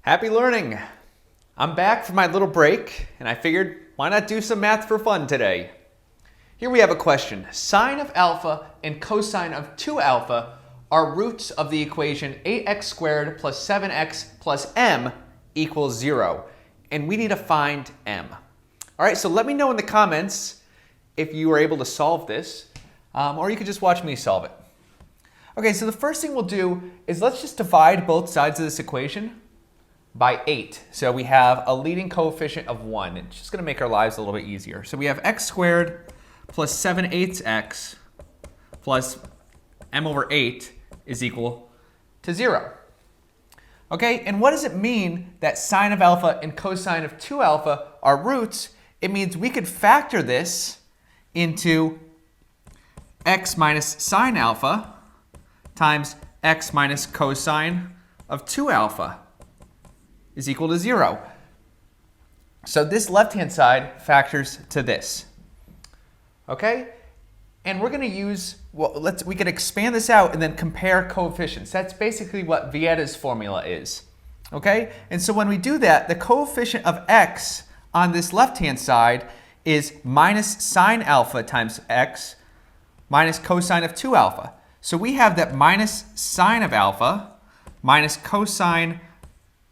Happy learning! I'm back from my little break, and I figured, why not do some math for fun today? Here we have a question. Sine of alpha and cosine of 2 alpha are roots of the equation 8x squared plus 7x plus m equals 0. And we need to find m. All right, so let me know in the comments if you were able to solve this, or you could just watch me solve it. Okay, so the first thing we'll do is let's just divide both sides of this equation by 8. So we have a leading coefficient of 1. It's just going to make our lives a little bit easier. So we have x squared plus 7/8 x plus m over 8 is equal to 0. Okay, and what does it mean that sine of alpha and cosine of 2 alpha are roots? It means we could factor this into x minus sine alpha times x minus cosine of 2 alpha is equal to 0. So this left-hand side factors to this. Okay? And we're going to use, well, we can expand this out and then compare coefficients. That's basically what Vieta's formula is. Okay? And so when we do that, the coefficient of x on this left-hand side is minus sine alpha times x minus cosine of 2 alpha. So we have that minus sine of alpha minus cosine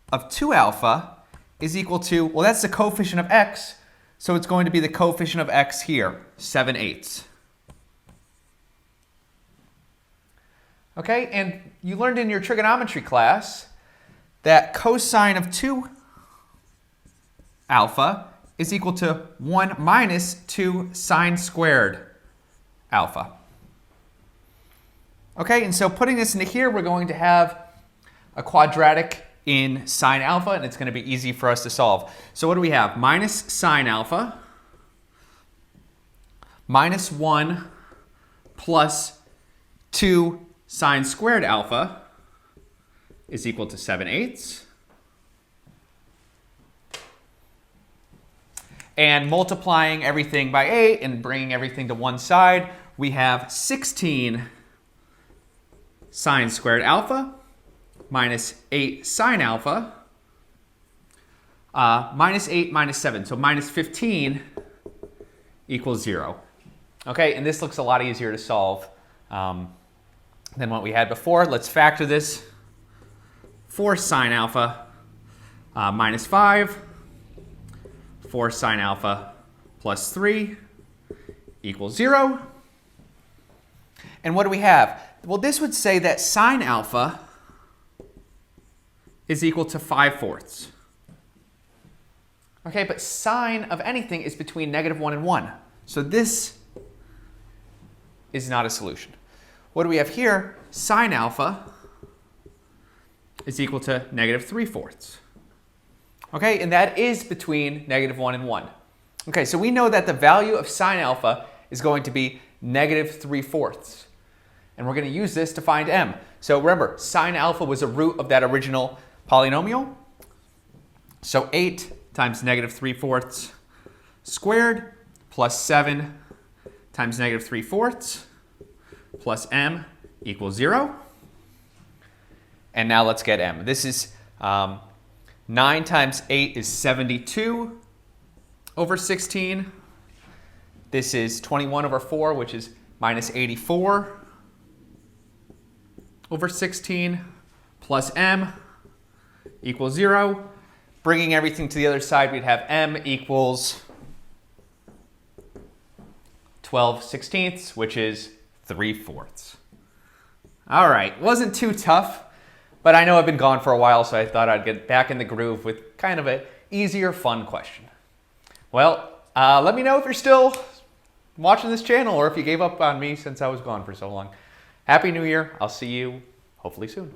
of 2 alpha is equal to, well, that's the coefficient of x, so it's going to be the coefficient of x here, 7/8. Okay, and you learned in your trigonometry class that cosine of 2 alpha is equal to 1 minus 2 sine squared alpha. Okay, and so putting this into here, we're going to have a quadratic in sine alpha, and it's going to be easy for us to solve. So what do we have? Minus sine alpha minus 1 plus 2 sine squared alpha is equal to 7/8. And multiplying everything by 8 and bringing everything to one side, we have 16 sine squared alpha minus 8 sine alpha, minus 8 minus 7. So minus 15 equals 0. Okay, and this looks a lot easier to solve than what we had before. Let's factor this. 4 sine alpha minus 5. 4 sine alpha plus 3 equals 0. And what do we have? Well, this would say that sine alpha is equal to 5/4. Okay, but sine of anything is between -1 and 1. So this is not a solution. What do we have here? Sine alpha is equal to -3/4. Okay, and that is between -1 and 1. Okay, so we know that the value of sine alpha is going to be -3/4. And we're going to use this to find m. So remember, sine alpha was a root of that original polynomial. So 8 times -3/4 squared plus 7 times -3/4 plus m equals 0. And now let's get m. This is 9 times 8 is 72 over 16. This is 21 over 4, which is minus 84 over 16 plus m equals 0. Bringing everything to the other side, we'd have m equals 12/16, which is 3/4. All right, wasn't too tough, but I know I've been gone for a while, so I thought I'd get back in the groove with kind of an easier, fun question. Well, let me know if you're still watching this channel or if you gave up on me since I was gone for so long. Happy New Year. I'll see you hopefully soon.